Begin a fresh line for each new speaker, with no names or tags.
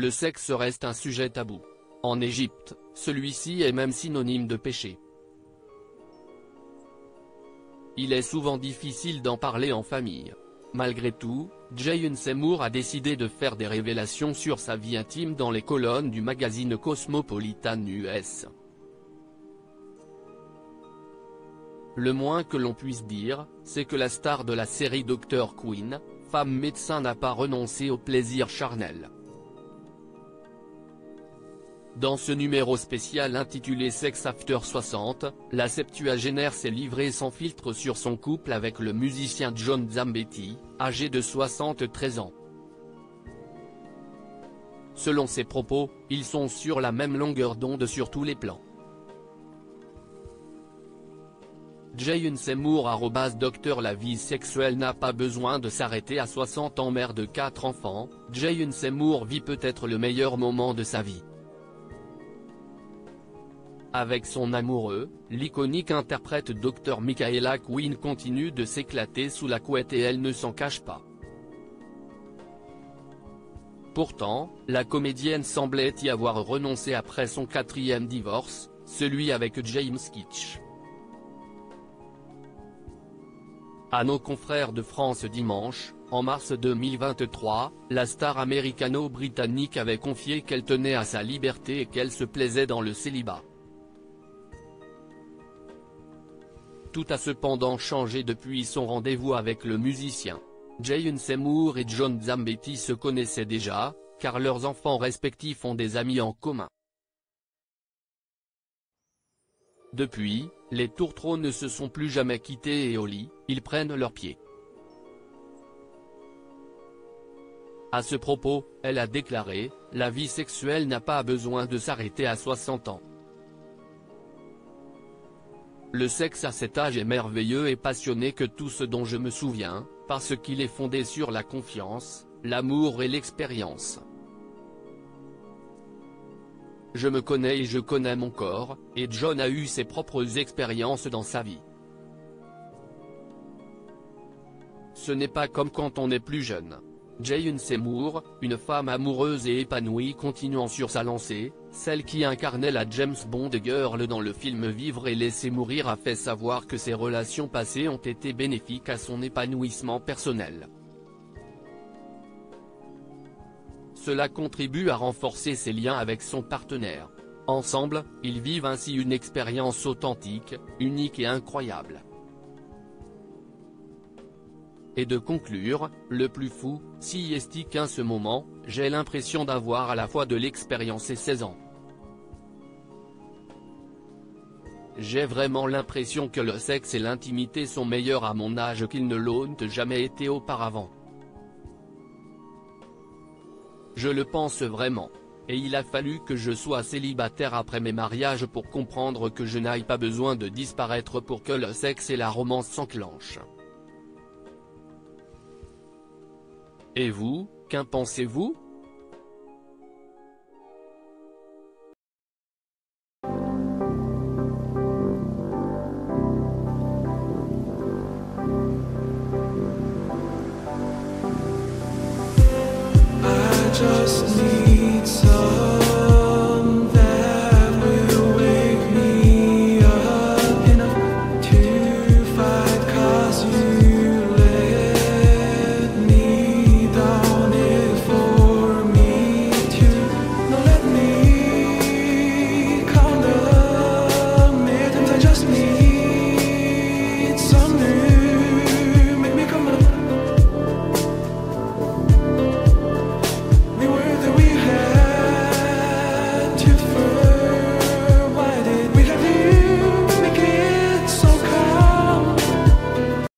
le sexe reste un sujet tabou. En Égypte, celui-ci est même synonyme de péché. Il est souvent difficile d'en parler en famille. Malgré tout, Jayun Seymour a décidé de faire des révélations sur sa vie intime dans les colonnes du magazine Cosmopolitan US. Le moins que l'on puisse dire, c'est que la star de la série Dr. Quinn, femme médecin, n'a pas renoncé au plaisir charnel. Dans ce numéro spécial intitulé Sex After 60, la septuagénaire s'est livrée sans filtre sur son couple avec le musicien John Zambetti, âgé de 73 ans. Selon ses propos, ils sont sur la même longueur d'onde sur tous les plans. Jayun Seymour @Docteur La vie sexuelle n'a pas besoin de s'arrêter à 60 ans. Mère de 4 enfants, Jayun Seymour vit peut-être le meilleur moment de sa vie. Avec son amoureux, l'iconique interprète Dr. Michaela Quinn continue de s'éclater sous la couette et elle ne s'en cache pas. Pourtant, la comédienne semblait y avoir renoncé après son 4e divorce, celui avec James Kitsch. À nos confrères de France Dimanche, en mars 2023, la star américano-britannique avait confié qu'elle tenait à sa liberté et qu'elle se plaisait dans le célibat. Tout a cependant changé depuis son rendez-vous avec le musicien. Jayun Seymour et John Zambetti se connaissaient déjà, car leurs enfants respectifs ont des amis en commun. Depuis, les tourtereaux ne se sont plus jamais quittés et au lit, ils prennent leurs pieds. À ce propos, elle a déclaré « La vie sexuelle n'a pas besoin de s'arrêter à 60 ans. Le sexe à cet âge est merveilleux et passionné que tout ce dont je me souviens, parce qu'il est fondé sur la confiance, l'amour et l'expérience. Je me connais et je connais mon corps, et John a eu ses propres expériences dans sa vie. Ce n'est pas comme quand on est plus jeune. » Jayun Seymour, une femme amoureuse et épanouie continuant sur sa lancée, celle qui incarnait la James Bond girl dans le film Vivre et laisser mourir, a fait savoir que ses relations passées ont été bénéfiques à son épanouissement personnel. Cela contribue à renforcer ses liens avec son partenaire. Ensemble, ils vivent ainsi une expérience authentique, unique et incroyable. Et de conclure, le plus fou, si est qu'en ce moment, j'ai l'impression d'avoir à la fois de l'expérience et 16 ans. J'ai vraiment l'impression que le sexe et l'intimité sont meilleurs à mon âge qu'ils ne l'ont jamais été auparavant. Je le pense vraiment. Et il a fallu que je sois célibataire après mes mariages pour comprendre que je n'ai pas besoin de disparaître pour que le sexe et la romance s'enclenchent. Et vous, qu'en pensez-vous ?